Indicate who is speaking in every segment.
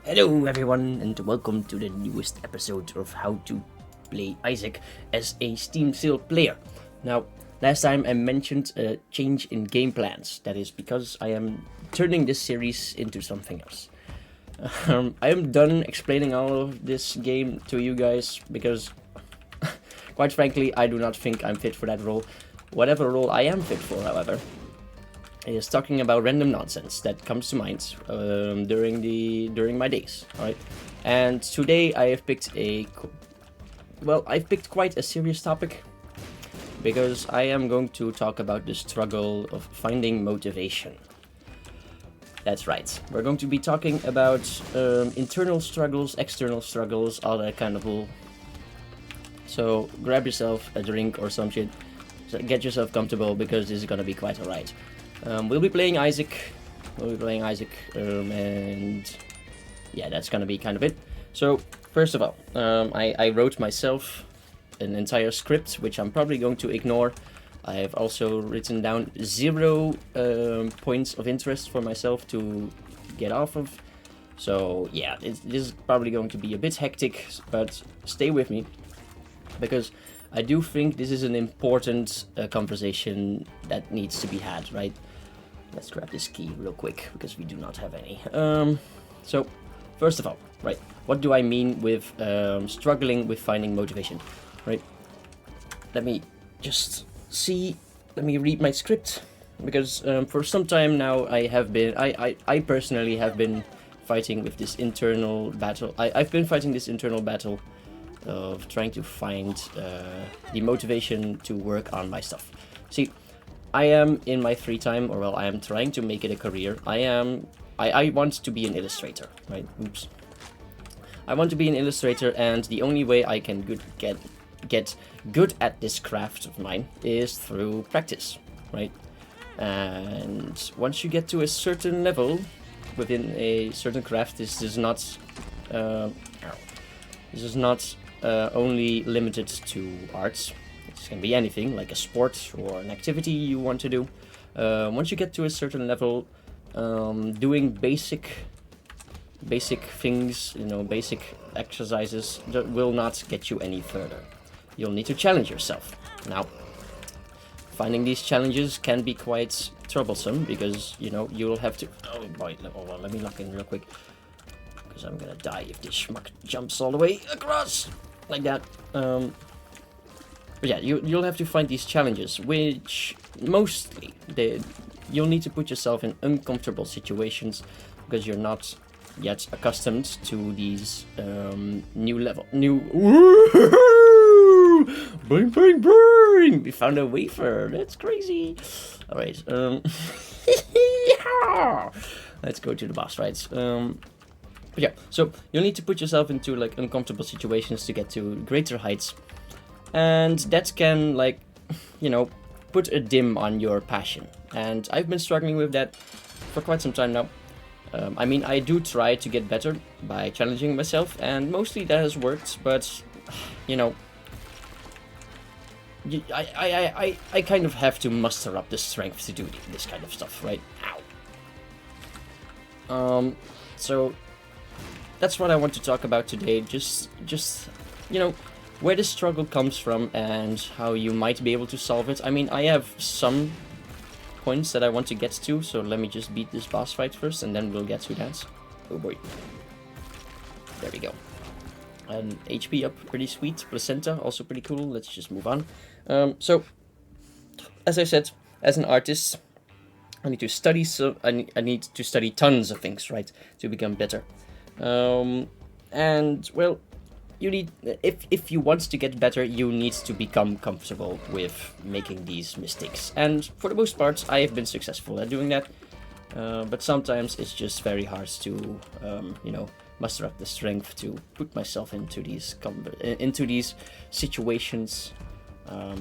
Speaker 1: Hello everyone and welcome to the newest episode of How to Play Isaac as a Steam sale player. Now, last time I mentioned a change in game plans. That is because I am turning this series into something else. I am done explaining all of this game to you guys because, quite frankly, I do not think I'm fit for that role. Whatever role I am fit for, however, is talking about random nonsense that comes to mind during my days, right? And today I have picked I've picked quite a serious topic because I am going to talk about the struggle of finding motivation. That's right. We're going to be talking about internal struggles, external struggles, all that kind of bull. So grab yourself a drink or some shit. So get yourself comfortable because this is gonna be quite alright. We'll be playing Isaac, and yeah, that's gonna be kind of it. So, first of all, I wrote myself an entire script, which I'm probably going to ignore. I've also written down 0 points of interest for myself to get off of. So, yeah, this is probably going to be a bit hectic, but stay with me, because I do think this is an important conversation that needs to be had, right? Let's grab this key real quick, because we do not have any. So, first of all, right, what do I mean with struggling with finding motivation, right? Let me just see, let me read my script, because for some time now I personally have been fighting with this internal battle. I've been fighting this internal battle of trying to find the motivation to work on my stuff. See, I am in my free time, or well, I am trying to make it a career. I want to be an illustrator, right? Oops. I want to be an illustrator, and the only way I can get good at this craft of mine is through practice, right? And once you get to a certain level within a certain craft, this is not only limited to arts. This can be anything, like a sport or an activity you want to do. Once you get to a certain level, doing basic things, basic exercises, that will not get you any further. You'll need to challenge yourself. Now, finding these challenges can be quite troublesome because, you'll have to... Oh boy, let me lock in real quick, because I'm gonna die if this schmuck jumps all the way across, like that. But yeah, you'll have to find these challenges, which mostly you'll need to put yourself in uncomfortable situations because you're not yet accustomed to these new bang bang bang. We found a wafer. That's crazy. All right. Let's go to the boss fights. But yeah, so you'll need to put yourself into like uncomfortable situations to get to greater heights. And that can, put a dim on your passion. And I've been struggling with that for quite some time now. I do try to get better by challenging myself, and mostly that has worked, but, I kind of have to muster up the strength to do this kind of stuff, right? Ow. So, that's what I want to talk about today, just where the struggle comes from and how you might be able to solve it. I have some points that I want to get to, so let me just beat this boss fight first, and then we'll get to that. Oh boy. There we go. And HP up, pretty sweet. Placenta, also pretty cool. Let's just move on. So, as I said, as an artist, I need to study. So I need to study tons of things, right, to become better. And well, you need, if you want to get better, you need to become comfortable with making these mistakes. And for the most part, I have been successful at doing that. But sometimes it's just very hard to, muster up the strength to put myself into these situations,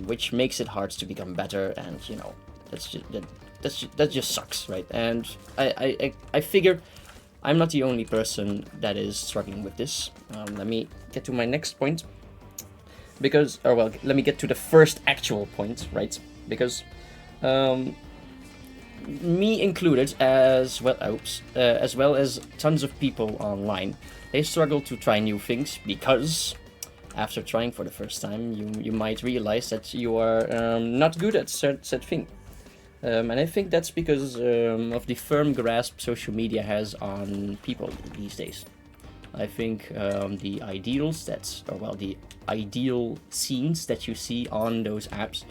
Speaker 1: which makes it hard to become better. And that just sucks, right? And I figure I'm not the only person that is struggling with this. Let me get to my next point. Let me get to the first actual point, right? Because me included, as well, as well as tons of people online, they struggle to try new things because after trying for the first time, you might realize that you are not good at said thing. And I think that's because of the firm grasp social media has on people these days. I think the ideals the ideal scenes that you see on those apps,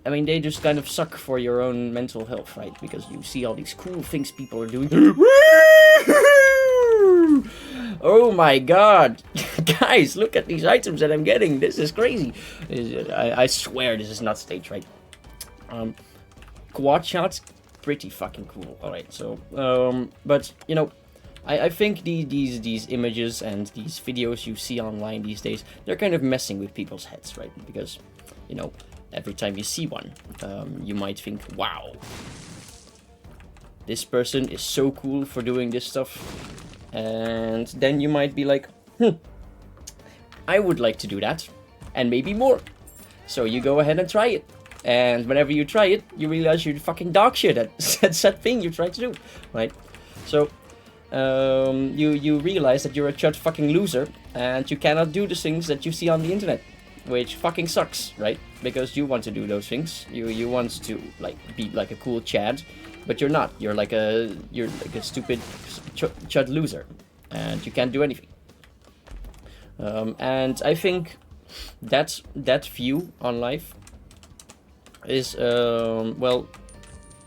Speaker 1: I mean, they just kind of suck for your own mental health, right? Because you see all these cool things people are doing. Oh my god! Guys, look at these items that I'm getting. This is crazy. I swear this is not staged, right? Quad shots, pretty fucking cool. Alright, so, but, you know, I think these images and these videos you see online these days, they're kind of messing with people's heads, right? Because, you know, every time you see one, you might think, wow, this person is so cool for doing this stuff. And then you might be like, I would like to do that, and maybe more. So you go ahead and try it. And whenever you try it, you realize you're fucking dog shit at that thing you tried to do, right? So you realize that you're a chud fucking loser, and you cannot do the things that you see on the internet, which fucking sucks, right? Because you want to do those things, you want to like be like a cool Chad, but you're not. You're like a stupid chud loser, and you can't do anything. And I think that view on life is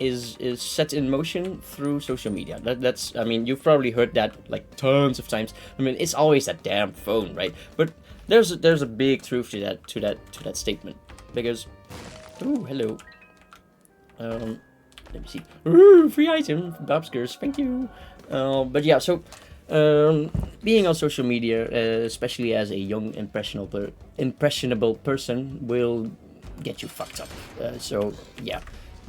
Speaker 1: is set in motion through social media. That's I mean, you've probably heard that like tons of times. I mean, it's always that damn phone, right? But there's a big truth to that statement, because oh, hello. Let me see. Ooh, free item, Bobskers, thank you. But yeah, so being on social media, especially as a young impressionable person, will get you fucked up. So yeah,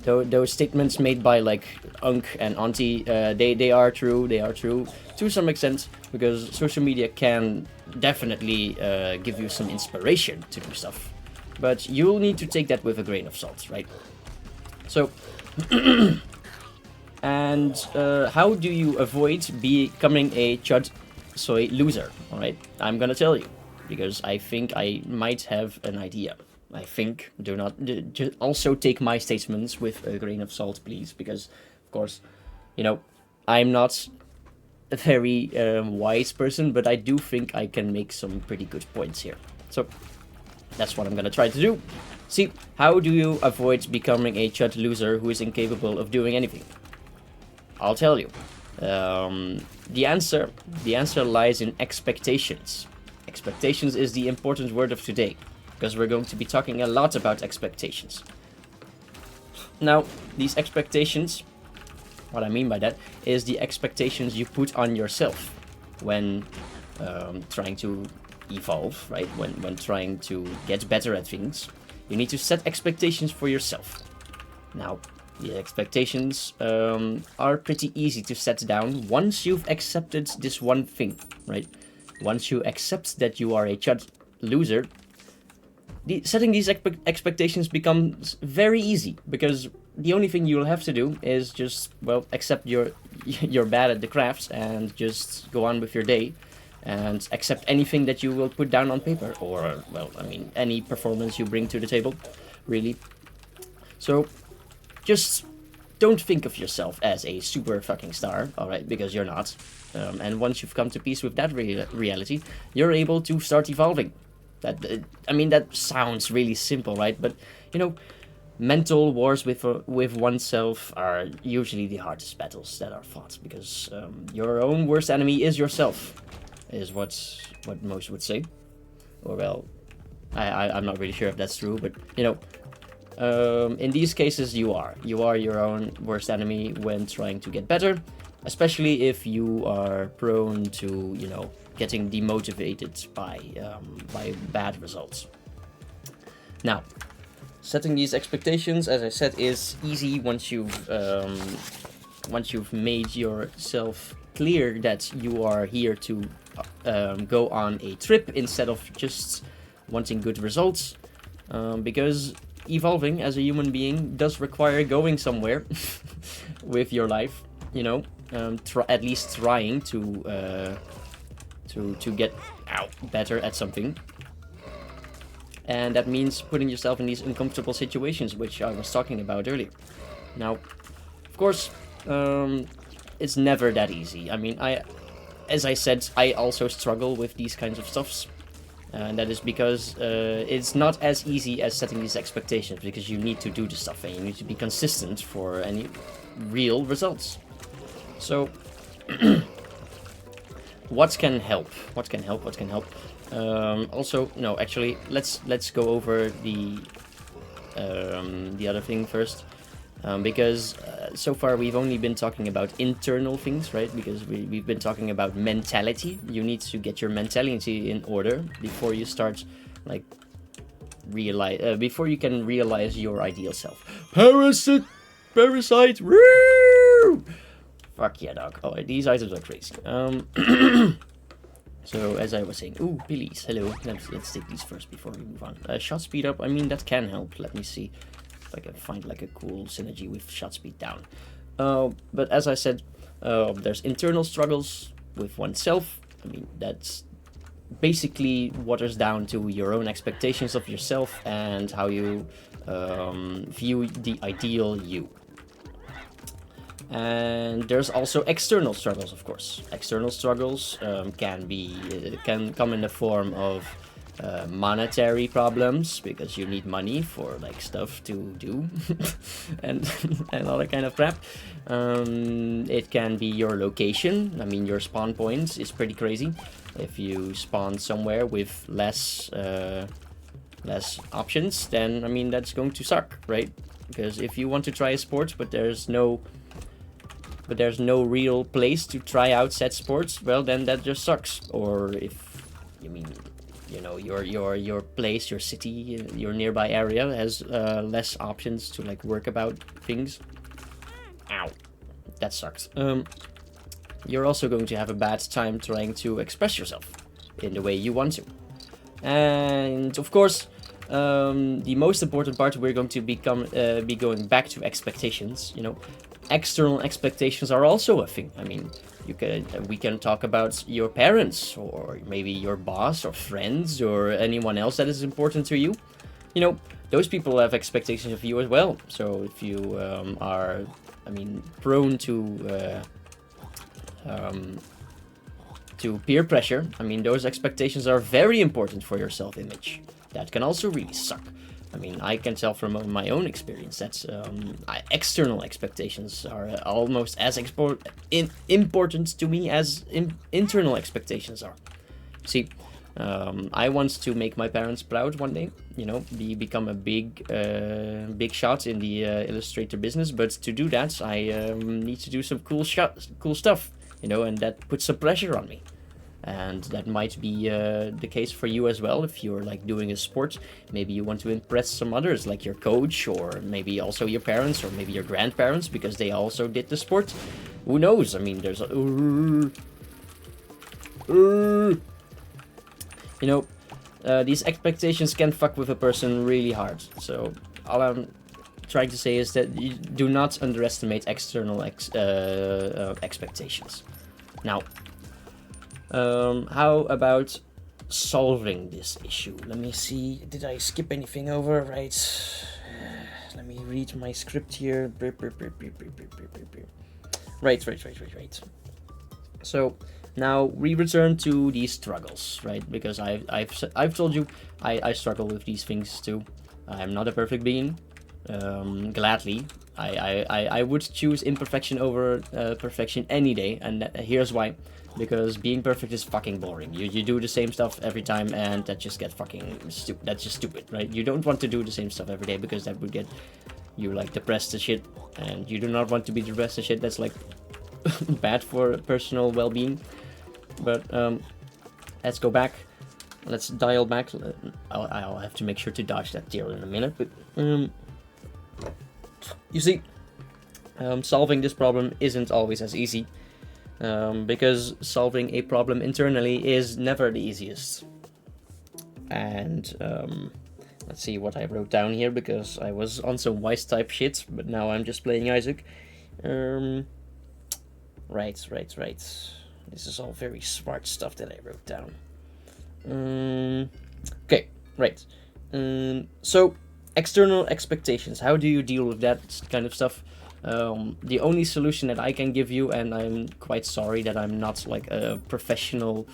Speaker 1: those statements made by like Unc and Auntie, they are true. They are true to some extent, because social media can definitely give you some inspiration to do stuff, but you'll need to take that with a grain of salt, right? So. And how do you avoid becoming a chud soy loser? All right, I'm gonna tell you, because I think I might have an idea. I think, do not also take my statements with a grain of salt, please, because of course, you know, I'm not a very wise person, but I do think I can make some pretty good points here. So that's what I'm gonna try to do. See, how do you avoid becoming a chud loser who is incapable of doing anything? I'll tell you. The answer lies in expectations. Expectations is the important word of today, because we're going to be talking a lot about expectations. Now, these expectations, what I mean by that, is the expectations you put on yourself when trying to evolve, right? When trying to get better at things. You need to set expectations for yourself. Now, the expectations are pretty easy to set down once you've accepted this one thing, right? Once you accept that you are a chud loser, setting these expectations becomes very easy, because the only thing you'll have to do is just, well, accept you're bad at the crafts and just go on with your day. And accept anything that you will put down on paper, or, well, I mean, any performance you bring to the table, really. So, just don't think of yourself as a super fucking star, alright, because you're not. And once you've come to peace with that reality, you're able to start evolving. I mean, that sounds really simple, right? But, you know, mental wars with oneself are usually the hardest battles that are fought, because your own worst enemy is yourself. Is what most would say, or well, I'm not really sure if that's true, but you know, in these cases you are your own worst enemy when trying to get better, especially if you are prone to, you know, getting demotivated by bad results. Now, setting these expectations, as I said, is easy once you've made yourself clear that you are here to go on a trip instead of just wanting good results, because evolving as a human being does require going somewhere with your life, you know, at least trying to get better at something. And that means putting yourself in these uncomfortable situations, which I was talking about earlier. Now, of course, it's never that easy. I mean, as I said, I also struggle with these kinds of stuffs. And that is because it's not as easy as setting these expectations, because you need to do the stuff and you need to be consistent for any real results. So, what can help? What can help? What can help? Also, no, actually, let's go over the other thing first, because so far we've only been talking about internal things, right? Because we've been talking about mentality. You need to get your mentality in order before you start, like, before you can realize your ideal self. Parasite, woo! Fuck yeah, dog. Oh, these items are crazy. So, as I was saying, ooh, Billies, hello. Let's take these first before we move on. Shot speed up, I mean, that can help. Let me see if I can find, like, a cool synergy with shot speed down. But as I said, there's internal struggles with oneself. I mean, that's basically waters down to your own expectations of yourself and how you view the ideal you. And there's also external struggles, of course. External struggles can come in the form of monetary problems, because you need money for, like, stuff to do and all that kind of crap. It can be your location. I mean, your spawn point is pretty crazy. If you spawn somewhere with less options, then I mean that's going to suck, right? Because if you want to try a sport but there's no real place to try out said sports, well, then that just sucks. Or if you mean, you know, your place, your city, your nearby area has less options to, like, work about things. Ow, that sucks. You're also going to have a bad time trying to express yourself in the way you want to. And of course, the most important part, we're going to be going back to expectations. You know, external expectations are also a thing. I mean, we can talk about your parents, or maybe your boss, or friends, or anyone else that is important to you. You know, those people have expectations of you as well. So if you are, I mean, prone to peer pressure, I mean, those expectations are very important for your self-image. That can also really suck. I mean, I can tell from my own experience that external expectations are almost as important to me as internal expectations are. See, I want to make my parents proud one day, you know, become a big shot in the Illustrator business. But to do that, I need to do some cool stuff, you know, and that puts some pressure on me. And that might be the case for you as well. If you're, like, doing a sport, maybe you want to impress some others, like your coach, or maybe also your parents, or maybe your grandparents, because they also did the sport. Who knows? I mean, there's you know, these expectations can fuck with a person really hard. So all I'm trying to say is that you do not underestimate external expectations. Now, how about solving this issue? Let me see. Did I skip anything over? Right. Let me read my script here. Right. So now we return to these struggles, right? Because I've told you I struggle with these things too. I'm not a perfect being. Gladly, I would choose imperfection over perfection any day, and here's why. Because being perfect is fucking boring. You do the same stuff every time, and that just gets fucking stupid. That's just stupid, right? You don't want to do the same stuff every day, because that would get you, like, depressed as shit, and you do not want to be depressed as shit. That's, like, bad for personal well-being. But let's go back. Let's dial back. I'll have to make sure to dodge that deer in a minute. But you see, solving this problem isn't always as easy. Because solving a problem internally is never the easiest. And Let's see what I wrote down here, because I was on some wise type shit, but now I'm just playing Isaac. Right. This is all very smart stuff that I wrote down. Okay, right. So, external expectations. How do you deal with that kind of stuff? The only solution that I can give you, and I'm quite sorry that I'm not like a professional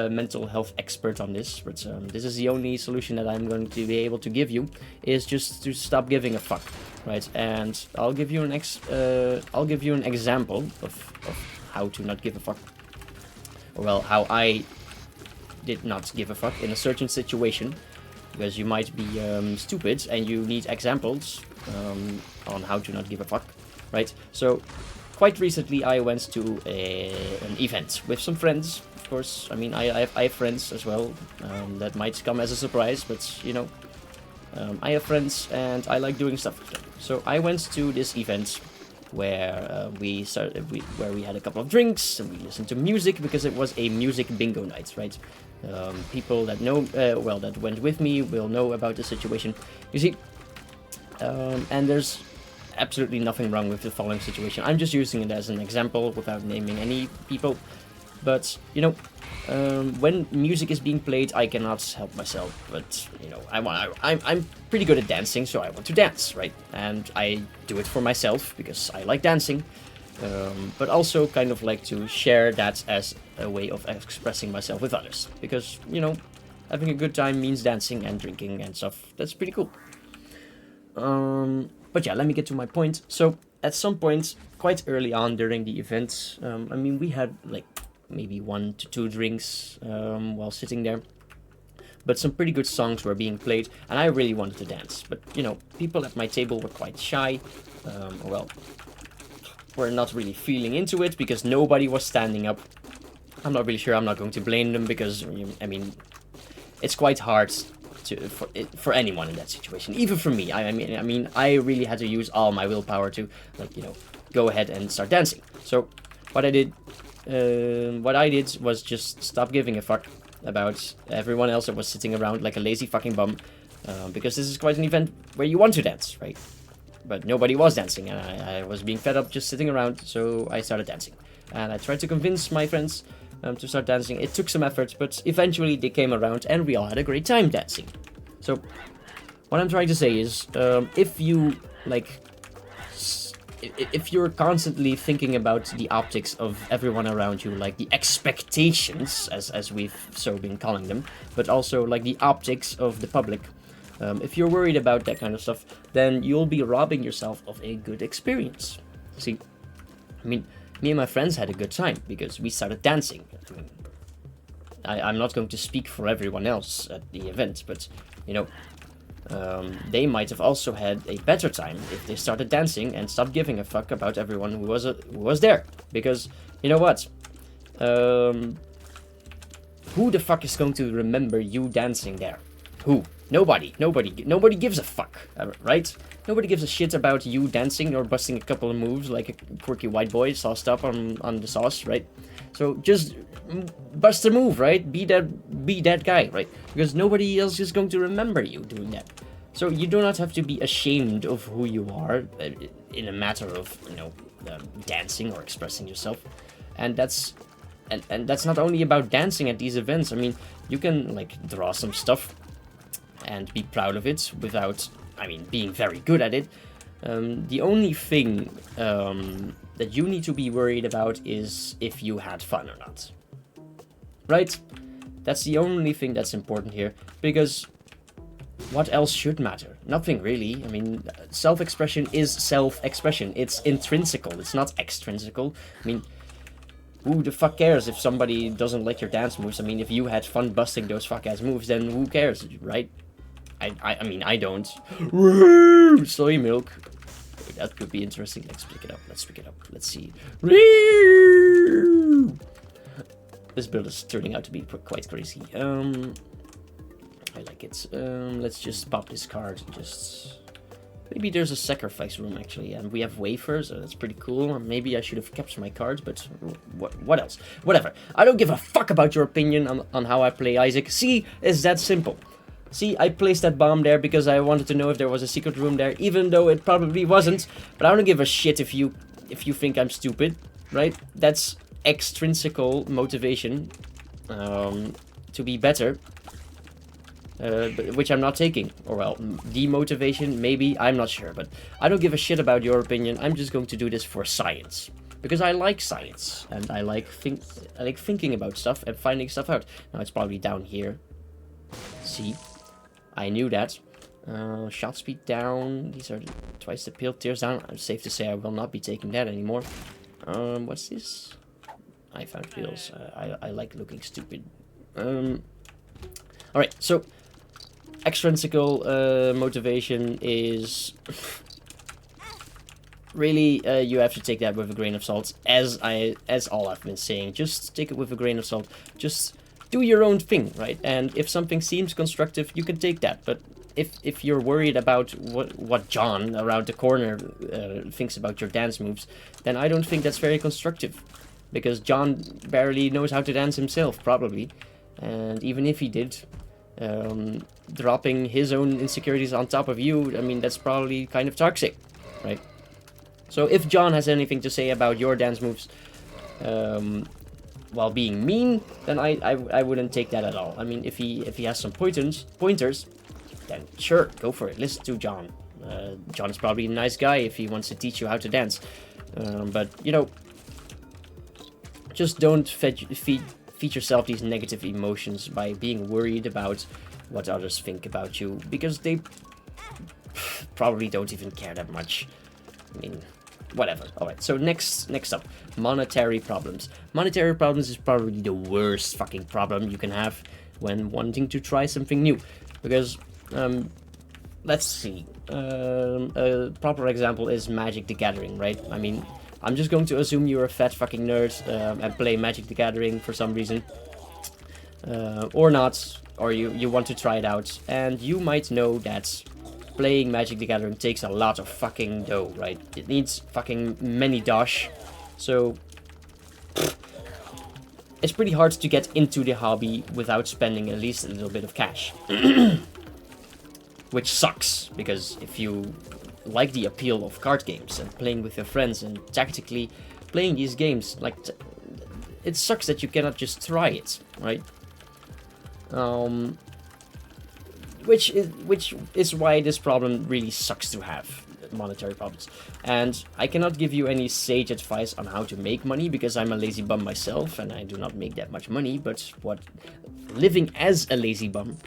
Speaker 1: mental health expert on this, but this is the only solution that I'm going to be able to give you, is just to stop giving a fuck, right? And I'll give you an example of how to not give a fuck. Well, how I did not give a fuck in a certain situation, because you might be stupid and you need examples on how to not give a fuck, right? So, quite recently I went to an event with some friends, of course. I mean, I have friends as well. That might come as a surprise, but you know, I have friends and I like doing stuff with them. So I went to this event where we had a couple of drinks and we listened to music, because it was a music bingo night, right? People that know, that went with me will know about the situation. You see, and there's absolutely nothing wrong with the following situation. I'm just using it as an example without naming any people. But, you know, when music is being played, I cannot help myself. But, you know, I'm pretty good at dancing, so I want to dance, right? And I do it for myself because I like dancing. But also kind of like to share that as a way of expressing myself with others. Because, you know, having a good time means dancing and drinking and stuff. That's pretty cool. But yeah, let me get to my point. So, at some point, quite early on during the event, I mean, we had like maybe 1 to 2 drinks while sitting there. But some pretty good songs were being played, and I really wanted to dance. But, you know, people at my table were quite shy. Were not really feeling into it because nobody was standing up. I'm not really sure. I'm not going to blame them because, I mean, it's quite hard for anyone in that situation, even for me. I mean, I really had to use all my willpower to, like, you know, go ahead and start dancing. So, what I did was just stop giving a fuck about everyone else that was sitting around like a lazy fucking bum, because this is quite an event where you want to dance, right? But nobody was dancing, and I was being fed up just sitting around, so I started dancing. And I tried to convince my friends to start dancing. It took some effort, but eventually they came around, and we all had a great time dancing. So, what I'm trying to say is, if you're constantly thinking about the optics of everyone around you, like the expectations, as we've so been calling them, but also like the optics of the public, if you're worried about that kind of stuff, then you'll be robbing yourself of a good experience. See, I mean, me and my friends had a good time because we started dancing. I mean, I'm not going to speak for everyone else at the event, but, you know, they might have also had a better time if they started dancing and stopped giving a fuck about everyone who was there. Because, you know what? Who the fuck is going to remember you dancing there? Who? Nobody gives a fuck, right? Nobody gives a shit about you dancing or busting a couple of moves like a quirky white boy sauced up on the sauce, right? So just bust a move, right? Be that guy, right? Because nobody else is going to remember you doing that. So you do not have to be ashamed of who you are in a matter of, you know, dancing or expressing yourself. And that's not only about dancing at these events. I mean, you can like draw some stuff and be proud of it without, I mean, being very good at it. The only thing that you need to be worried about is if you had fun or not. Right? That's the only thing that's important here, because what else should matter? Nothing really. I mean, self-expression is self-expression. It's intrinsical, it's not extrinsical. I mean, who the fuck cares if somebody doesn't like your dance moves? I mean, if you had fun busting those fuck-ass moves, then who cares, right? I mean, I don't. Woo! Soy milk. That could be interesting. Let's pick it up. Let's see. Woo! This build is turning out to be quite crazy. I like it. Let's just pop this card. Maybe there's a sacrifice room, actually, and we have wafers, so that's pretty cool. Maybe I should have kept my cards, but what else? Whatever. I don't give a fuck about your opinion on how I play Isaac. See, it's that simple. See, I placed that bomb there because I wanted to know if there was a secret room there, even though it probably wasn't. But I don't give a shit if you think I'm stupid, right? That's extrinsical motivation to be better, which I'm not taking. Or well, demotivation, maybe, I'm not sure. But I don't give a shit about your opinion. I'm just going to do this for science. Because I like science, and I like thinking about stuff and finding stuff out. Now it's probably down here. See? I knew that. Shot speed down. These are twice the pill. Tears down. I'm safe to say I will not be taking that anymore. What's this? I found pills. I like looking stupid. Alright, so extrinsical motivation is really you have to take that with a grain of salt, as all I've been saying. Just take it with a grain of salt. Just do your own thing, right? And if something seems constructive, you can take that. But if you're worried about what John around the corner thinks about your dance moves, then I don't think that's very constructive. Because John barely knows how to dance himself, probably. And even if he did, dropping his own insecurities on top of you, I mean, that's probably kind of toxic, right? So if John has anything to say about your dance moves while being mean, then I wouldn't take that at all. I mean, if he has some pointers, then sure, go for it. Listen to John. John is probably a nice guy if he wants to teach you how to dance. But, you know, just don't feed yourself these negative emotions by being worried about what others think about you, because they probably don't even care that much. I mean, whatever. Alright, so next up, monetary problems. Monetary problems is probably the worst fucking problem you can have when wanting to try something new. Because, let's see, a proper example is Magic the Gathering, right? I mean, I'm just going to assume you're a fat fucking nerd and play Magic the Gathering for some reason. Or not, or you want to try it out. And you might know that playing Magic the Gathering takes a lot of fucking dough, right? It needs fucking many dosh. So it's pretty hard to get into the hobby without spending at least a little bit of cash. Which sucks, because if you like the appeal of card games and playing with your friends and tactically playing these games, like, it sucks that you cannot just try it, right? Which is why this problem really sucks to have, monetary problems. And I cannot give you any sage advice on how to make money, because I'm a lazy bum myself and I do not make that much money. But what living as a lazy bum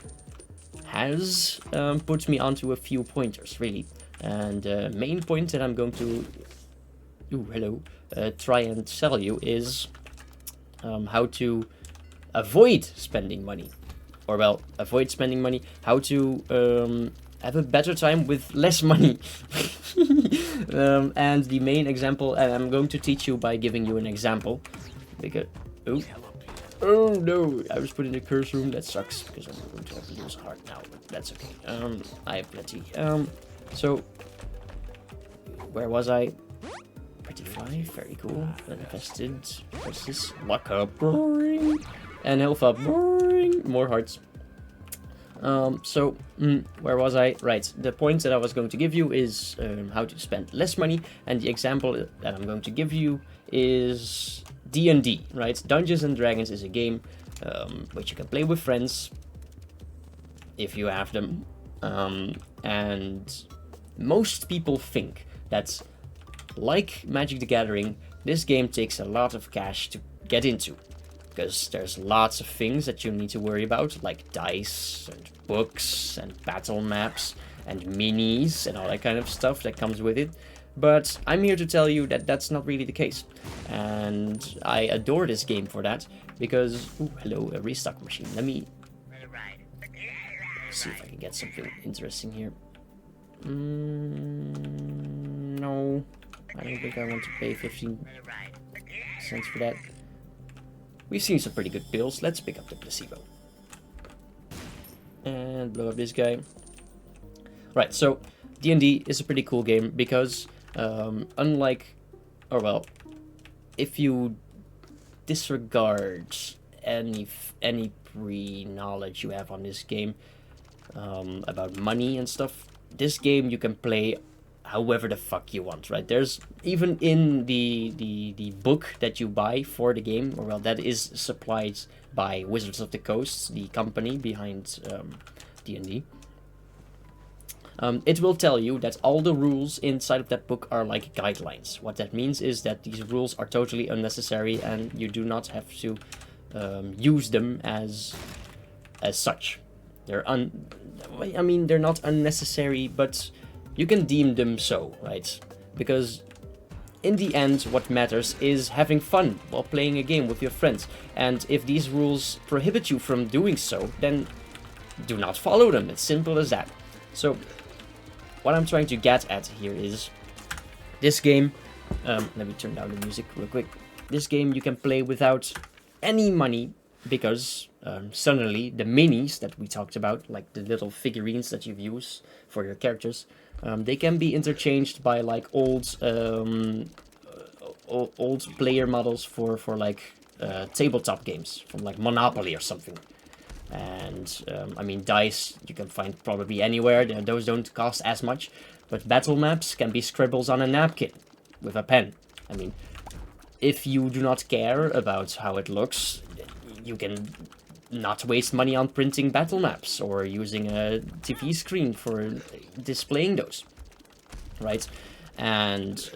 Speaker 1: has put me onto a few pointers, really. And the main point that I'm going to try and sell you is how to avoid spending money. Or, well, avoid spending money, how to have a better time with less money. And the main example, and I'm going to teach you by giving you an example. Because, oh no, I was put in the curse room. That sucks, because I'm going to have to use a heart now, but that's okay. I have plenty. So, where was I? Pretty fly, very cool. Manifested. What's this? Luck up, boring. And health up, boring. More hearts. Where was I? Right, the point that I was going to give you is how to spend less money, and the example that I'm going to give you is D&D, right? Dungeons and Dragons is a game which you can play with friends if you have them, and most people think that, like Magic the Gathering, this game takes a lot of cash to get into. Because there's lots of things that you need to worry about, like dice, and books, and battle maps, and minis, and all that kind of stuff that comes with it. But I'm here to tell you that that's not really the case. And I adore this game for that, because... Ooh, hello, a restock machine. Let me... see if I can get something interesting here. No. I don't think I want to pay 15 cents for that. We've seen some pretty good pills. Let's pick up the placebo. And blow up this guy. Right, so D&D is a pretty cool game because unlike... or well, if you disregard any pre-knowledge you have on this game, about money and stuff. This game you can play however the fuck you want, right? There's even in the book that you buy for the game, or well, that is supplied by Wizards of the Coast, the company behind D&D. It will tell you that all the rules inside of that book are like guidelines. What that means is that these rules are totally unnecessary and you do not have to use them as such. They're they're not unnecessary, but you can deem them so, right? Because in the end, what matters is having fun while playing a game with your friends. And if these rules prohibit you from doing so, then do not follow them. It's simple as that. So what I'm trying to get at here is this game, let me turn down the music real quick. This game you can play without any money because suddenly the minis that we talked about, like the little figurines that you use for your characters, they can be interchanged by like old player models for like tabletop games from like Monopoly or something. And dice you can find probably anywhere. Those don't cost as much, but battle maps can be scribbles on a napkin with a pen. I mean, if you do not care about how it looks, you can not waste money on printing battle maps or using a TV screen for displaying those, right? And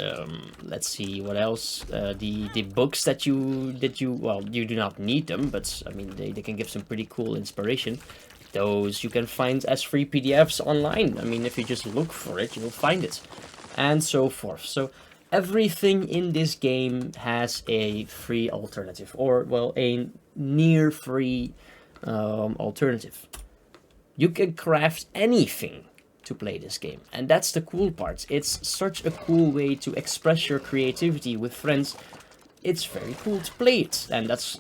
Speaker 1: let's see what else. The books that you do not need them, but I mean they can give some pretty cool inspiration. Those you can find as free PDFs online. I mean, if you just look for it, you'll find it, and so forth. So everything in this game has a free alternative, or well, a near free alternative. You can craft anything to play this game, and that's the cool part. It's such a cool way to express your creativity with friends. It's very cool to play it, and that's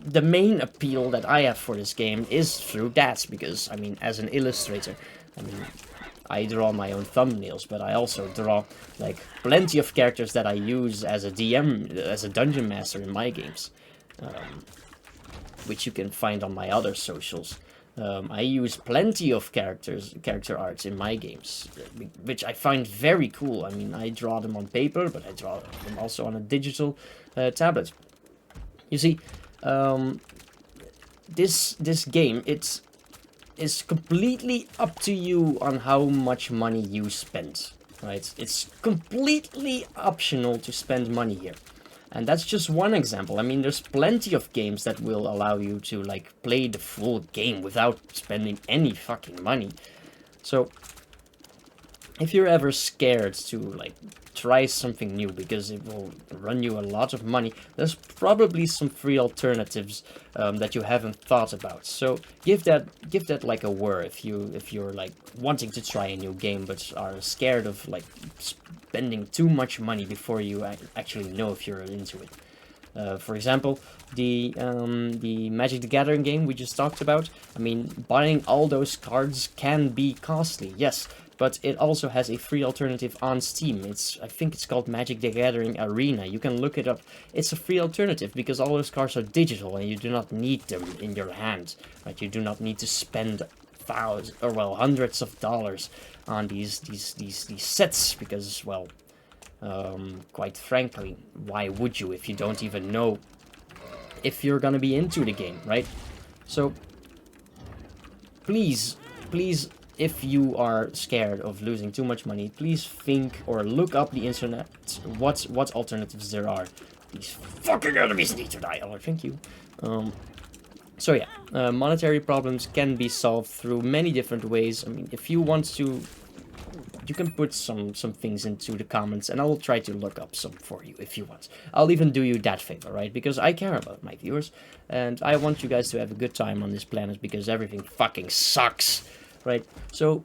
Speaker 1: the main appeal that I have for this game is through that, because I mean, as an illustrator, I draw my own thumbnails, but I also draw like plenty of characters that I use as a DM, as a dungeon master in my games, which you can find on my other socials. I use plenty of character arts in my games, which I find very cool. I mean, I draw them on paper, but I draw them also on a digital tablet. You see, this game, it's completely up to you on how much money you spend, right? It's completely optional to spend money here. And that's just one example. I mean, there's plenty of games that will allow you to, like, play the full game without spending any fucking money. So, if you're ever scared to, like, try something new because it will run you a lot of money, there's probably some free alternatives that you haven't thought about. So give that like a whir if you're like wanting to try a new game but are scared of like spending too much money before you actually know if you're into it. For example, the Magic the Gathering game we just talked about. I mean, buying all those cards can be costly, yes, but it also has a free alternative on Steam. I think it's called Magic the Gathering Arena. You can look it up. It's a free alternative because all those cards are digital and you do not need them in your hand, right? You do not need to spend hundreds of dollars on these sets because, well, quite frankly, why would you if you don't even know if you're gonna be into the game, right? So please, if you are scared of losing too much money, please think or look up the internet what alternatives there are. These fucking enemies need to die. Oh, thank you. So yeah, monetary problems can be solved through many different ways. I mean, if you want to, you can put some things into the comments and I will try to look up some for you if you want. I'll even do you that favor, right? Because I care about my viewers and I want you guys to have a good time on this planet because everything fucking sucks, right? So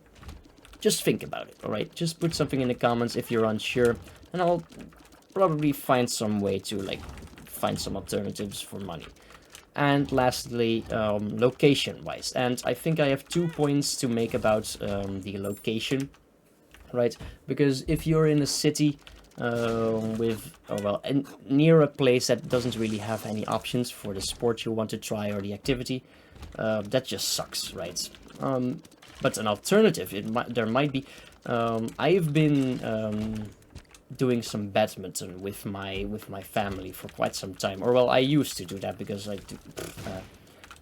Speaker 1: just think about it, alright? Just put something in the comments if you're unsure and I'll probably find some way to like find some alternatives for money. And lastly, location-wise, and I think I have 2 points to make about the location, right? Because if you're in a city near a place that doesn't really have any options for the sport you want to try or the activity, that just sucks, right? But an alternative, there might be. I've been doing some badminton with my family for quite some time, or well, I used to do that because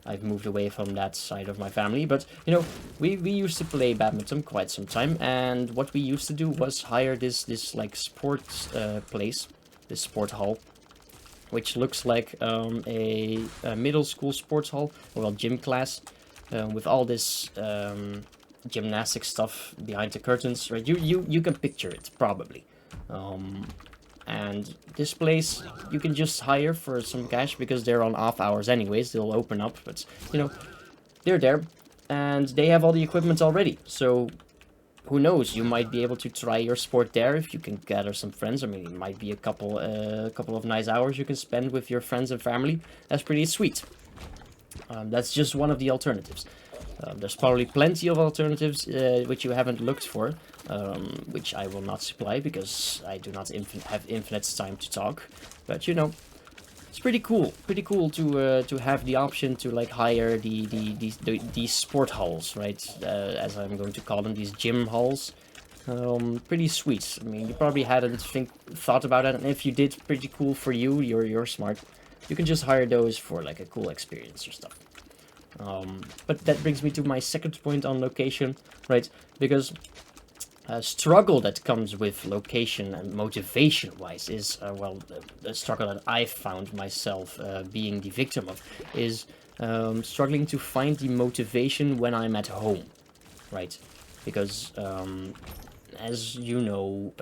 Speaker 1: I've moved away from that side of my family. But you know, we used to play badminton quite some time, and what we used to do was hire this like sports place, this sport hall, which looks like a middle school sports hall, or well, gym class, with all this gymnastic stuff behind the curtains. Right, you can picture it probably. And this place you can just hire for some cash because they're on off hours anyways. They'll open up, but you know, they're there and they have all the equipment already. So who knows, you might be able to try your sport there if you can gather some friends. I mean, it might be a couple of nice hours you can spend with your friends and family. That's pretty sweet. That's just one of the alternatives. There's probably plenty of alternatives which you haven't looked for, which I will not supply because I do not have infinite time to talk. But you know, it's pretty cool to have the option to like hire these sport halls, right? As I'm going to call them, these gym halls. Pretty sweet. I mean, you probably hadn't thought about it, and if you did, pretty cool for you. You're smart. You can just hire those for like a cool experience or stuff. But that brings me to my second point on location, right? Because a struggle that comes with location and motivation-wise is, well, the struggle that I found myself being the victim of is struggling to find the motivation when I'm at home, right? Because, as you know,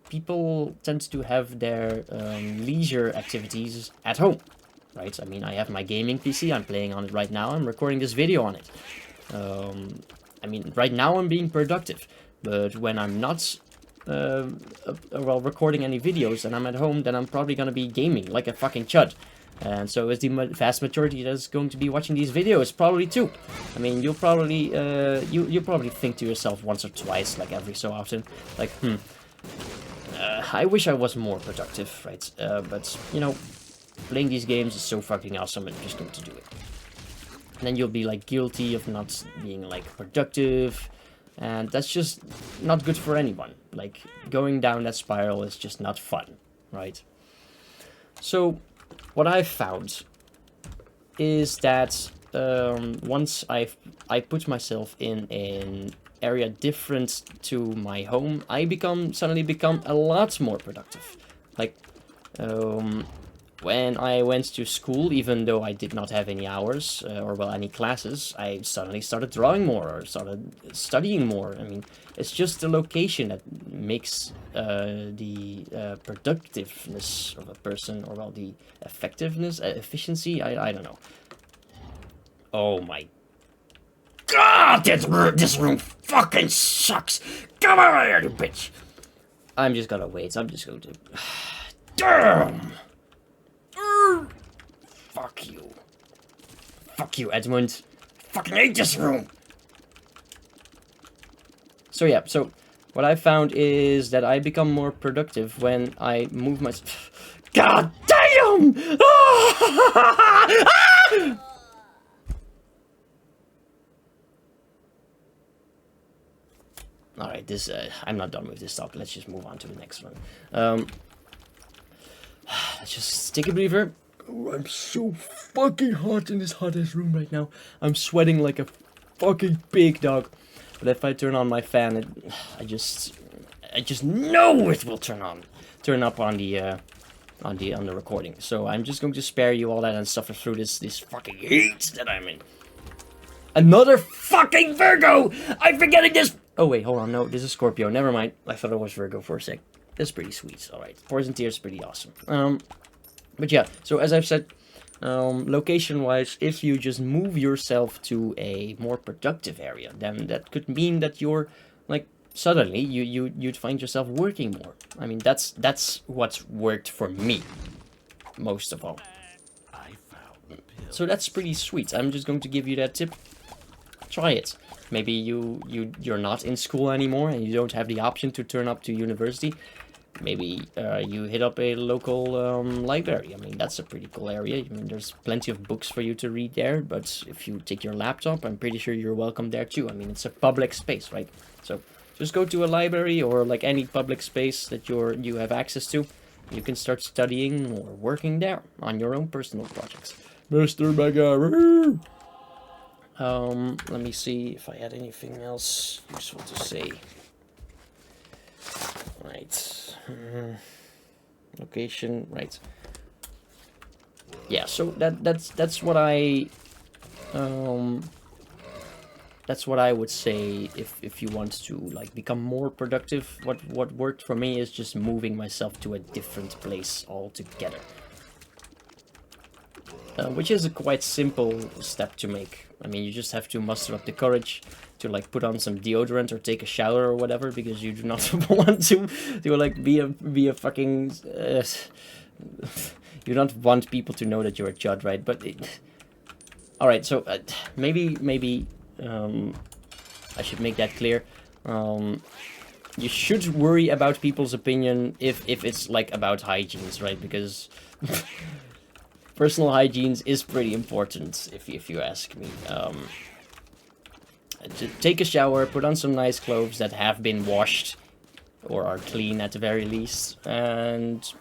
Speaker 1: people tend to have their leisure activities at home. Right? I mean, I have my gaming PC, I'm playing on it right now, I'm recording this video on it. I mean, right now I'm being productive, but when I'm not, well, recording any videos and I'm at home, then I'm probably gonna be gaming like a fucking chud. And so is the vast majority that's going to be watching these videos, probably too. I mean, you'll probably, you probably think to yourself once or twice, like every so often, like, I wish I was more productive, right? But, you know, playing these games is so fucking awesome, I'm just going to do it. And then you'll be like guilty of not being like productive, and that's just not good for anyone. Like, going down that spiral is just not fun, right? So, what I've found is that once I put myself in an area different to my home, I suddenly become a lot more productive. Like, when I went to school, even though I did not have any hours, or well, any classes, I suddenly started drawing more, or started studying more. I mean, it's just the location that makes the productiveness of a person, or well, the effectiveness, efficiency, I don't know. Oh my god, this room fucking sucks! Come over here, you bitch! I'm just gonna wait, I'm just going to... Damn! Fuck you. Fuck you, Edmund. Fucking hate this room. So yeah, so what I found is that I become more productive when I move my... God damn! Alright, this, I'm not done with this talk. Let's just move on to the next one. Let's just take a breather. Oh, I'm so fucking hot in this hot-ass room right now. I'm sweating like a fucking pig, dog. But if I turn on my fan, I just know it will turn up on the recording. So I'm just going to spare you all that and suffer through this fucking heat that I'm in. Another fucking Virgo! I'm forgetting this. Oh wait, hold on. No, this is Scorpio. Never mind. I thought it was Virgo for a sec. That's pretty sweet. All right, Poison Tears is pretty awesome. But yeah, so as I've said, location-wise, if you just move yourself to a more productive area, then that could mean that you're, like, suddenly you'd find yourself working more. I mean, that's what's worked for me, most of all. So that's pretty sweet. I'm just going to give you that tip. Try it. Maybe you're not in school anymore and you don't have the option to turn up to university. maybe you hit up a local library. I mean, that's a pretty cool area. I mean, there's plenty of books for you to read there, but if you take your laptop, I'm pretty sure you're welcome there too. I mean, it's a public space, right? So just go to a library or like any public space that you have access to. You can start studying or working there on your own personal projects. Mr. Mega. Let me see if I had anything else useful to say. Right. Location. Right. Yeah. So that's what I would say if you want to like become more productive. What worked for me is just moving myself to a different place altogether. Which is a quite simple step to make. I mean, you just have to muster up the courage to like put on some deodorant or take a shower or whatever, because you do not want to like be a fucking. You don't want people to know that you're a chud, right? But all right, so maybe I should make that clear. You should worry about people's opinion if it's like about hygienes, right? Because personal hygiene is pretty important, if you ask me. Take a shower, put on some nice clothes that have been washed or are clean at the very least, and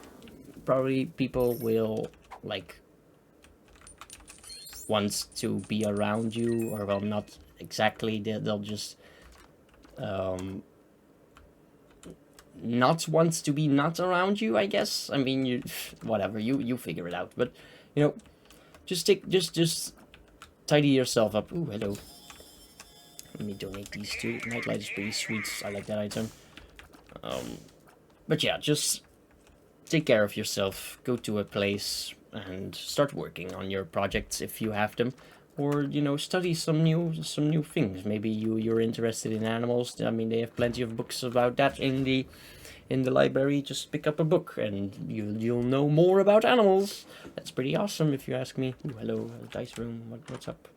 Speaker 1: probably people will like want to be around you, or well, not exactly. They'll just not want to be not around you, I guess. I mean, you whatever, you figure it out. But you know, just tidy yourself up. Ooh, hello. Let me donate these two. Nightlight is pretty sweet. I like that item. But yeah, just take care of yourself. Go to a place and start working on your projects if you have them, or you know, study some new things. Maybe you're interested in animals. I mean, they have plenty of books about that in the library. Just pick up a book and you'll know more about animals. That's pretty awesome if you ask me. Ooh, hello, dice room. What's up?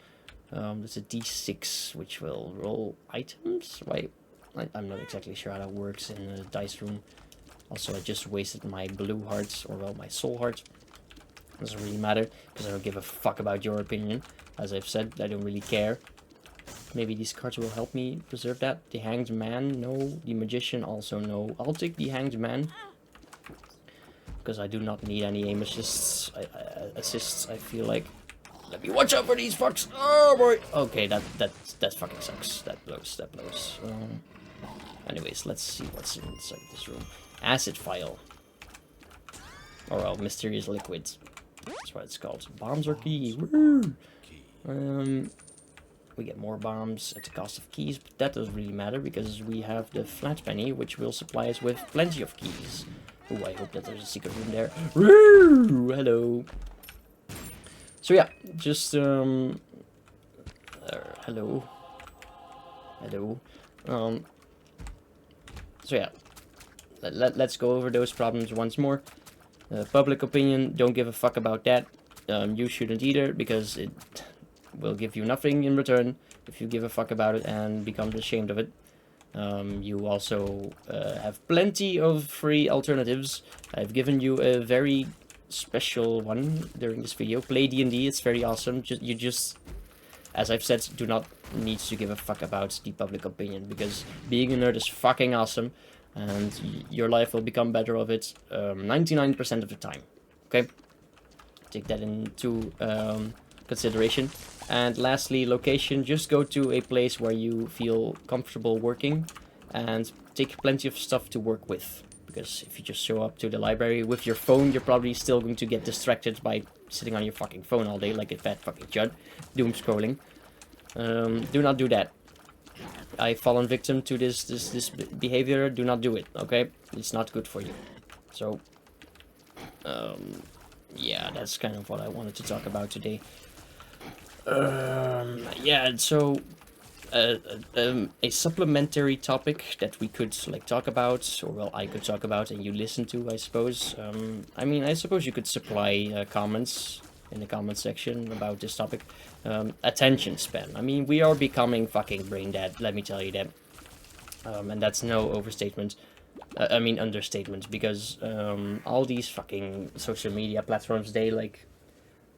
Speaker 1: There's a D6 which will roll items. Wait, I'm not exactly sure how that works in the dice room. Also, I just wasted my blue hearts, or well, my soul heart. Doesn't really matter, because I don't give a fuck about your opinion. As I've said, I don't really care. Maybe these cards will help me preserve that. The Hanged Man, no. The Magician, also no. I'll take the Hanged Man, because I do not need any aim assists. I feel like. Let me watch out for these fucks. Oh boy. Okay, that fucking sucks. That blows. Anyways, let's see what's inside this room. Acid Vial. Or well, Mysterious Liquid. That's what it's called. Bombs are key. Woo! We get more bombs at the cost of keys, but that doesn't really matter because we have the flat penny, which will supply us with plenty of keys. Ooh, I hope that there's a secret room there. Woo! Hello. So yeah, just hello. So yeah, let's go over those problems once more. Public opinion, don't give a fuck about that. You shouldn't either, because it will give you nothing in return if you give a fuck about it and become ashamed of it. You also have plenty of free alternatives. I've given you a very special one during this video. Play D&D, it's very awesome. You just, as I've said, do not need to give a fuck about the public opinion, because being a nerd is fucking awesome, and your life will become better of it 99% of the time. Okay? Take that into consideration. And lastly, location. Just go to a place where you feel comfortable working, and take plenty of stuff to work with. Because if you just show up to the library with your phone, you're probably still going to get distracted by sitting on your fucking phone all day like a fat fucking chud, doom scrolling. Do not do that. I've fallen victim to this behavior. Do not do it, okay? It's not good for you. So, yeah, that's kind of what I wanted to talk about today. Yeah, so a supplementary topic that we could like talk about, or well, I could talk about and you listen to, I suppose. I mean, I suppose you could supply comments in the comment section about this topic. Attention span. I mean, we are becoming fucking brain dead, let me tell you that. And that's no overstatement. I mean understatement, because all these fucking social media platforms, they like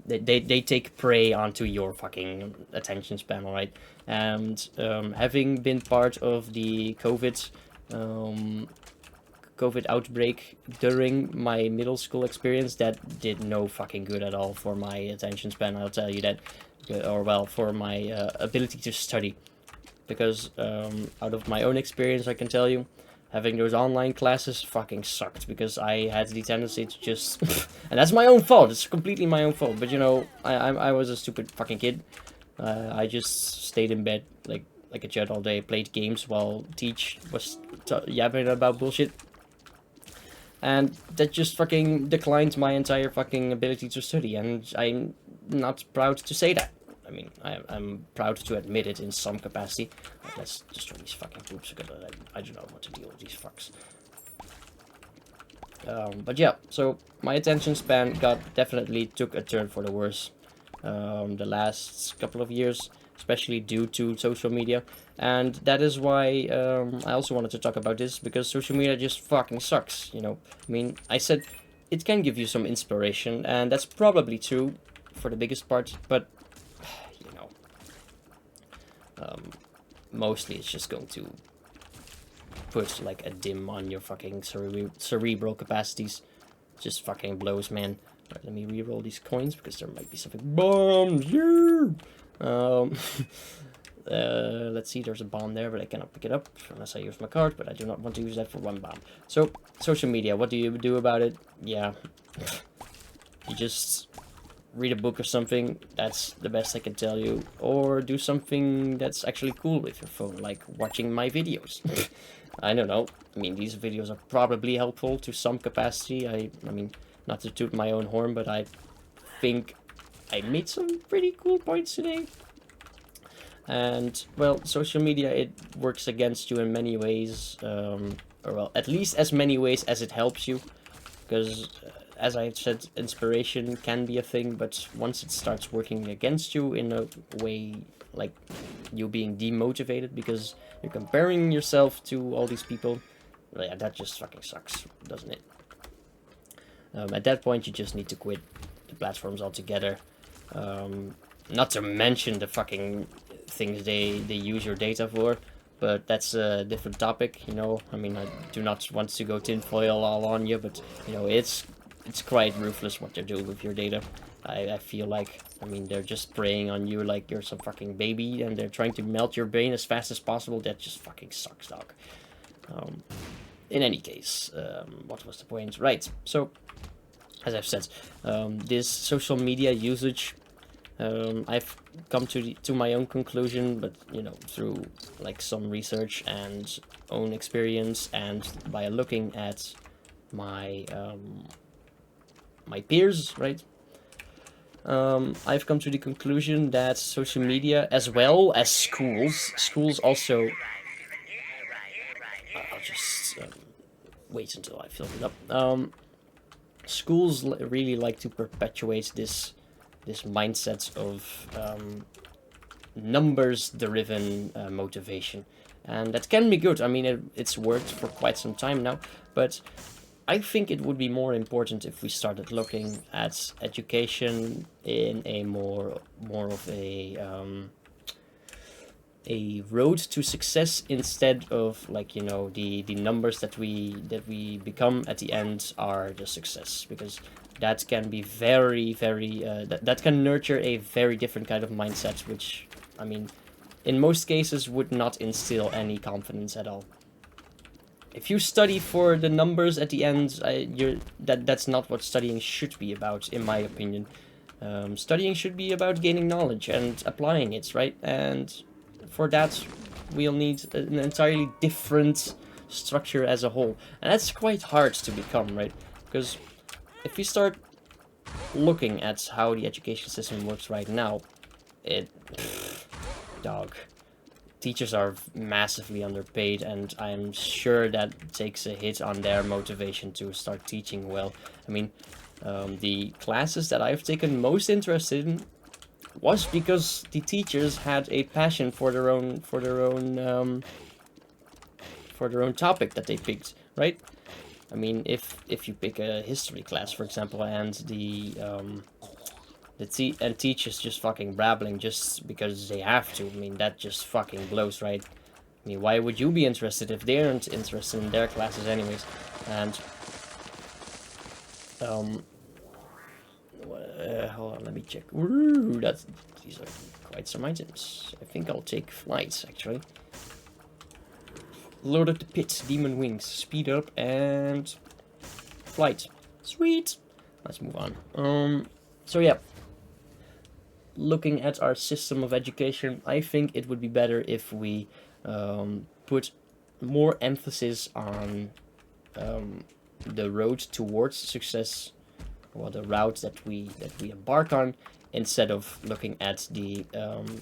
Speaker 1: they take prey onto your fucking attention span, alright? And having been part of the COVID outbreak during my middle school experience, that did no fucking good at all for my attention span, I'll tell you that. Or well, for my ability to study. Because out of my own experience, I can tell you, having those online classes fucking sucked, because I had the tendency to just... and that's my own fault, it's completely my own fault, but you know, I was a stupid fucking kid. I just stayed in bed like a chud all day, played games while Teach was yapping about bullshit. And that just fucking declined my entire fucking ability to study, and I'm not proud to say that. I mean, I'm proud to admit it in some capacity. But let's destroy these fucking poops, because I do not want to deal with these fucks. But yeah, so my attention span definitely took a turn for the worse the last couple of years, especially due to social media. And that is why I also wanted to talk about this, because social media just fucking sucks, you know. I mean, I said it can give you some inspiration, and that's probably true for the biggest part, but you know, mostly it's just going to put like a dim on your fucking cerebral capacities. Just fucking blows, man. Alright, let me re-roll these coins, because there might be something. Bombs, yeah! Let's see, there's a bomb there, but I cannot pick it up unless I use my card, but I do not want to use that for one bomb. So, social media, what do you do about it? Yeah, you just read a book or something, that's the best I can tell you. Or do something that's actually cool with your phone, like watching my videos. I don't know, I mean, these videos are probably helpful to some capacity. I mean, not to toot my own horn, but I think I made some pretty cool points today. And, well, social media, it works against you in many ways, or, well, at least as many ways as it helps you, because, as I said, inspiration can be a thing, but once it starts working against you in a way, like, you being demotivated because you're comparing yourself to all these people, well, yeah, that just fucking sucks, doesn't it? At that point, you just need to quit the platforms altogether. Not to mention the fucking things they use your data for, but that's a different topic, you know. I mean, I do not want to go tinfoil all on you, but you know, it's quite ruthless what they're doing with your data. I feel like, I mean, they're just preying on you like you're some fucking baby, and they're trying to melt your brain as fast as possible. That just fucking sucks, dog. In any case, what was the point? Right, so as I've said, this social media usage, I've come to my own conclusion, but you know, through like some research and own experience, and by looking at my my peers, right? I've come to the conclusion that social media, as well as schools also. I'll just wait until I fill it up. Schools really like to perpetuate this mindset of numbers-driven motivation, and that can be good. I mean, it's worked for quite some time now, but I think it would be more important if we started looking at education in a more of a road to success, instead of, like, you know, the numbers that we become at the end are the success, because that can be very that can nurture a very different kind of mindset, which, I mean, in most cases would not instill any confidence at all. If you study for the numbers at the end, that's not what studying should be about, in my opinion. Studying should be about gaining knowledge and applying it, right? And for that, we'll need an entirely different structure as a whole. And that's quite hard to become, right? Because if we start looking at how the education system works right now, dog. Teachers are massively underpaid, and I'm sure that takes a hit on their motivation to start teaching well. I mean, the classes that I've taken most interest in was because the teachers had a passion for their own topic that they picked. right? I mean, if you pick a history class, for example, and the teachers just fucking babbling just because they have to, I mean, that just fucking blows, right? I mean, why would you be interested if they aren't interested in their classes anyways? And hold on, let me check. Ooh, these are quite some items. I think I'll take flights, actually. Load up the pit, demon wings, speed up, and flight. Sweet. Let's move on. So yeah, looking at our system of education, I think it would be better if we put more emphasis on the road towards success, or the route that we embark on, instead of looking at the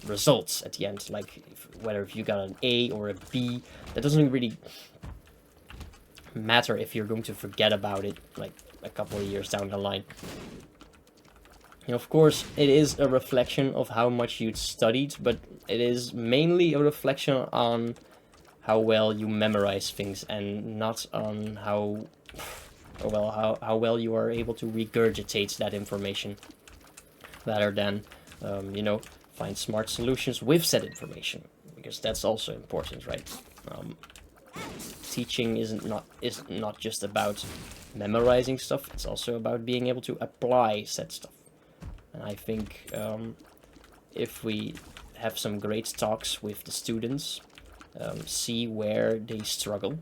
Speaker 1: results at the end, like whether if you got an A or a B. That doesn't really matter if you're going to forget about it like a couple of years down the line. And of course, it is a reflection of how much you'd studied, but it is mainly a reflection on how well you memorize things, and not on how well you are able to regurgitate that information, rather than find smart solutions with said information, because that's also important, right? Teaching is not just about memorizing stuff, it's also about being able to apply said stuff. And I think if we have some great talks with the students, see where they struggle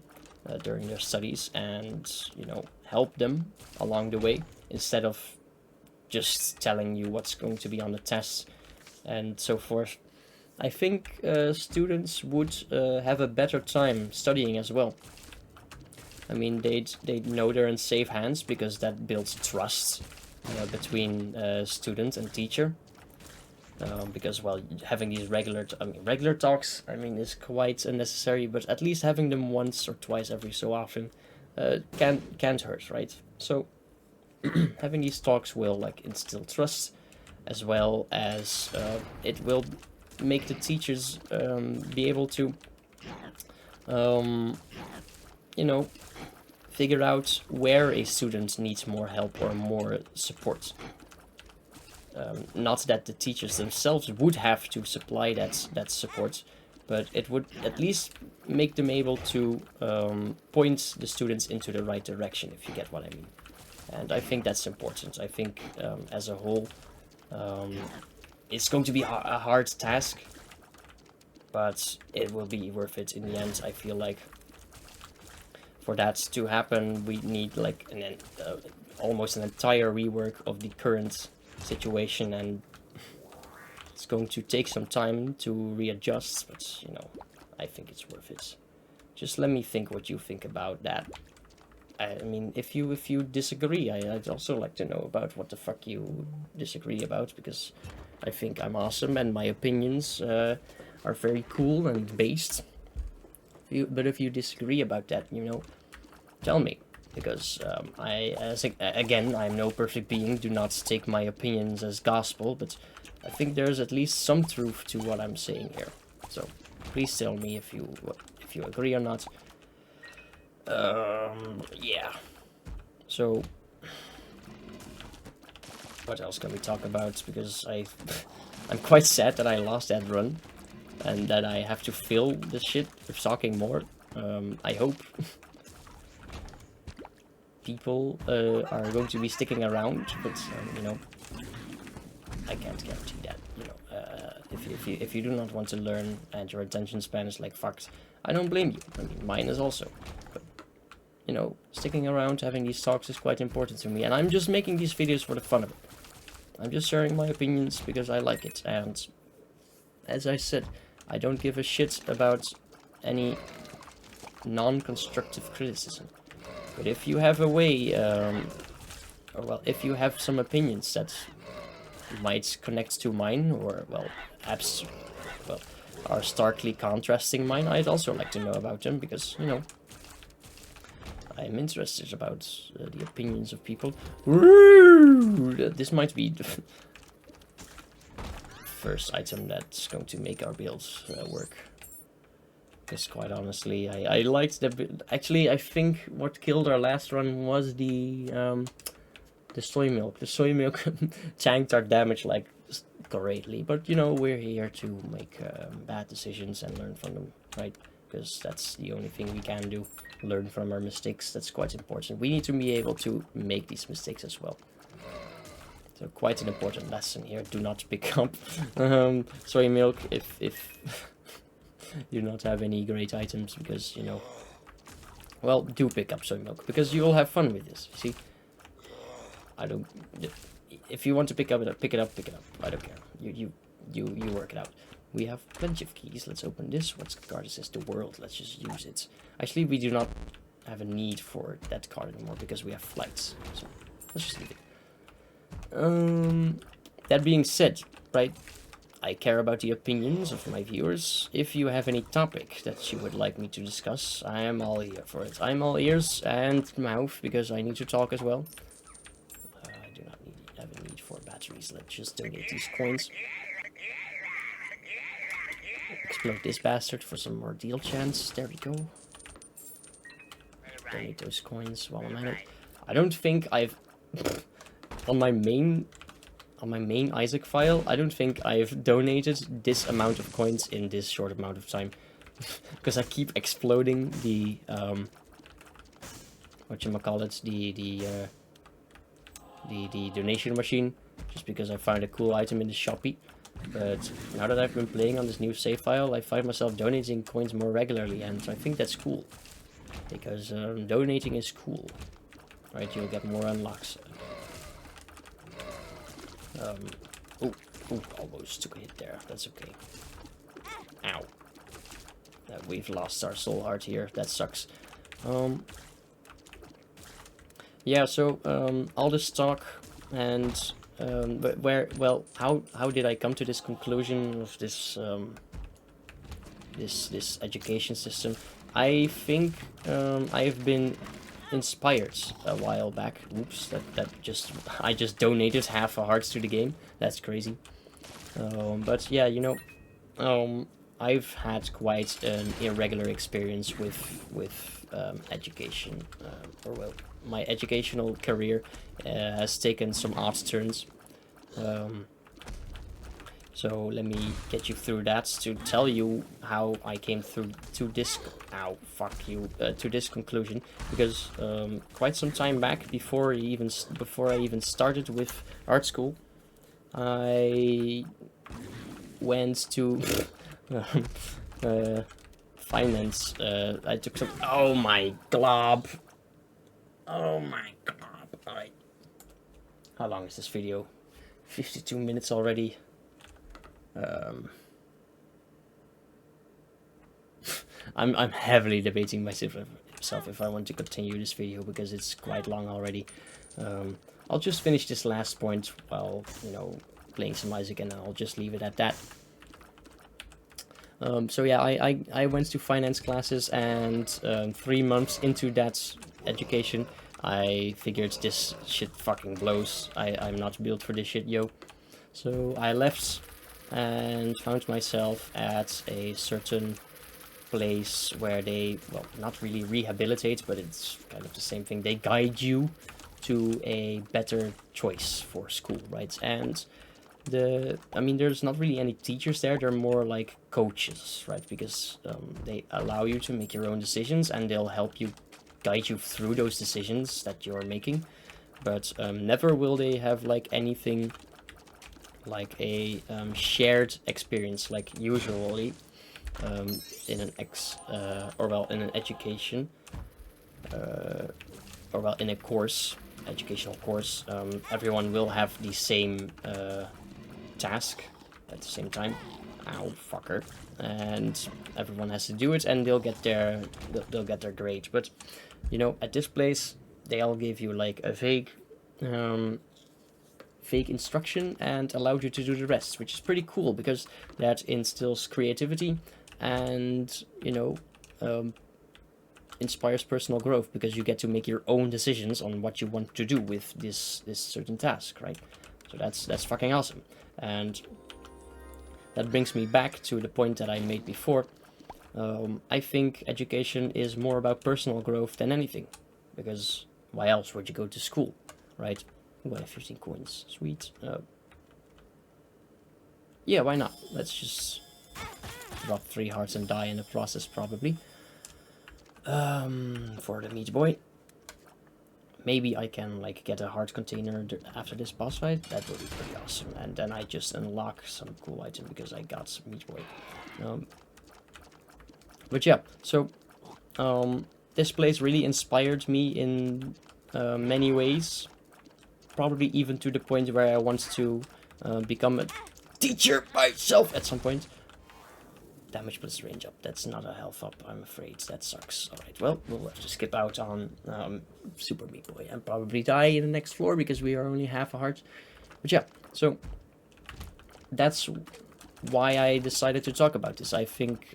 Speaker 1: during their studies, and help them along the way, instead of just telling you what's going to be on the tests and so forth, I think students would have a better time studying as well. I mean, they'd know they're in safe hands, because that builds trust between student and teacher. Because, well, having these regular talks, I mean, is quite unnecessary, but at least having them once or twice every so often can't hurt, right? So having these talks will instill trust, as well as it will make the teachers be able to figure out where a student needs more help or more support. Not that the teachers themselves would have to supply that support, but it would at least make them able to point the students into the right direction, if you get what I mean. And I think that's important. I think as a whole, it's going to be a hard task, but it will be worth it in the end. I feel like for that to happen, we need almost an entire rework of the current situation, and it's going to take some time to readjust, but I think it's worth it. Just let me think what you think about that. I mean, if you disagree, I'd also like to know about what the fuck you disagree about, because I think I'm awesome and my opinions are very cool and based. But if you disagree about that, tell me. Because again, I'm no perfect being, do not take my opinions as gospel, but I think there's at least some truth to what I'm saying here. So please tell me if you agree or not. Yeah. So what else can we talk about? Because I'm quite sad that I lost that run, and that I have to fill this shit with talking more. I hope people are going to be sticking around, but I can't guarantee that. If you do not want to learn and your attention span is fucked, I don't blame you. I mean, mine is also. But sticking around, having these talks is quite important to me, and I'm just making these videos for the fun of it. I'm just sharing my opinions because I like it, and as I said, I don't give a shit about any non-constructive criticism. But if you have a way, if you have some opinions that might connect to mine, or, are starkly contrasting mine, I'd also like to know about them, because, I'm interested about the opinions of people. Woo! This might be the first item that's going to make our build work. Because quite honestly, I liked the... Actually, I think what killed our last run was the soy milk. The soy milk tanked our damage like greatly. But you know, we're here to make bad decisions and learn from them, right? Because that's the only thing we can do. Learn from our mistakes. That's quite important. We need to be able to make these mistakes as well. So quite an important lesson here. Do not pick up soy milk if you do not have any great items, because, you know, well, do pick up soy milk because you will have fun with this. See, I don't. If you want to pick it up. I don't care. You work it out. We have plenty of keys. Let's open this. What card is this? The world. Let's just use it. Actually, we do not have a need for that card anymore because we have flights. So let's just leave it. That being said, right, I care about the opinions of my viewers. If you have any topic that you would like me to discuss, I am all here for it. I'm all ears and mouth because I need to talk as well. I do not have a need for batteries. Let's just donate these coins. Explode this bastard for some more deal chance. There we go. Donate those coins while I'm at it. I don't think I've... on my main Isaac file, I don't think I've donated this amount of coins in this short amount of time. Because I keep exploding the whatchamacallit, the donation machine, just because I found a cool item in the Shopee. But now that I've been playing on this new save file, I find myself donating coins more regularly, and I think that's cool. Because donating is cool. Right, you'll get more unlocks. Oh, almost took a hit there. That's okay. Ow. We've lost our soul heart here. That sucks. Yeah, so all this talk and but how did I come to this conclusion of this this education system? I think I've been inspired a while back. Oops, I just donated half a heart to the game. That's crazy. But yeah, you know, I've had quite an irregular experience with education, or well, my educational career has taken some odd turns. So let me get you through that to tell you how I came through to this. Ow, fuck you. To this conclusion, because quite some time back, before I even started with art school, I went to finance. I took some. Oh my glob. Oh my glob. Alright. How long is this video? 52 minutes already. I'm heavily debating myself if I want to continue this video because it's quite long already. I'll just finish this last point while, you know, playing some Isaac, and I'll just leave it at that. So yeah, I went to finance classes, and 3 months into that education, I figured this shit fucking blows. I'm not built for this shit, yo. So I left and found myself at a certain place where they, well, not really rehabilitate, but it's kind of the same thing. They guide you to a better choice for school, right? And I mean, there's not really any teachers there. They're more like coaches, right? Because they allow you to make your own decisions, and they'll help you, guide you through those decisions that you're making. But never will they have like anything like a shared experience, like usually in an in an education, or well, in a course, educational course, everyone will have the same task at the same time. Ow, fucker. And everyone has to do it, and they'll get their grade. But you know, at this place, they all give you like a vague instruction and allowed you to do the rest, which is pretty cool because that instills creativity and, you know, inspires personal growth, because you get to make your own decisions on what you want to do with this certain task, right? So that's fucking awesome. And that brings me back to the point that I made before. I think education is more about personal growth than anything, because why else would you go to school, right? Ooh, I have 15 coins, sweet. Yeah, why not? Let's just drop 3 hearts and die in the process, probably. For the meat boy. Maybe I can like get a heart container after this boss fight. That would be pretty awesome. And then I just unlock some cool item because I got some meat boy. But yeah, so this place really inspired me in many ways. Probably even to the point where I want to become a teacher myself at some point. Damage plus range up. That's not a health up, I'm afraid. That sucks. Alright, well, we'll have to skip out on Super Meat Boy and probably die in the next floor because we are only half a heart. But yeah, so that's why I decided to talk about this. I think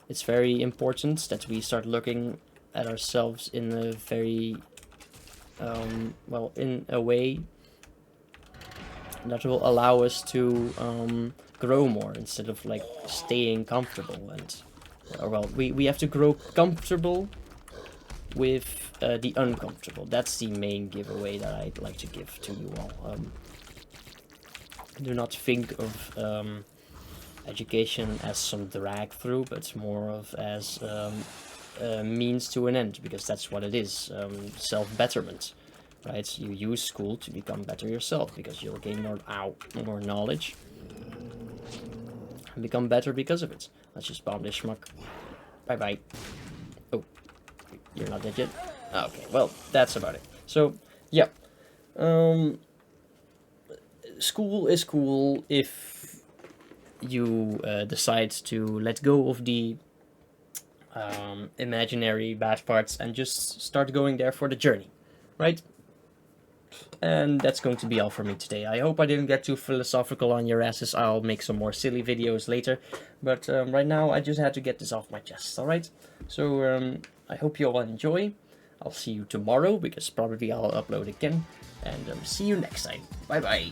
Speaker 1: it's very important that we start looking at ourselves in a very, well, in a way that will allow us to grow more instead of like staying comfortable. And well, we have to grow comfortable with the uncomfortable. That's the main giveaway that I'd like to give to you all. Do not think of education as some drag through, but more of as a means to an end, because that's what it is. Self-betterment, right? You use school to become better yourself because you'll gain more knowledge and become better because of it. Let's just bomb this schmuck. Bye bye. Oh, you're not dead yet? Okay, well, that's about it. So, yeah. School is cool if you decide to let go of the imaginary bad parts and just start going there for the journey, right? And that's going to be all for me today. I hope I didn't get too philosophical on your asses. I'll make some more silly videos later. But right now, I just had to get this off my chest, alright? So, I hope you all enjoy. I'll see you tomorrow, because probably I'll upload again. And see you next time. Bye-bye.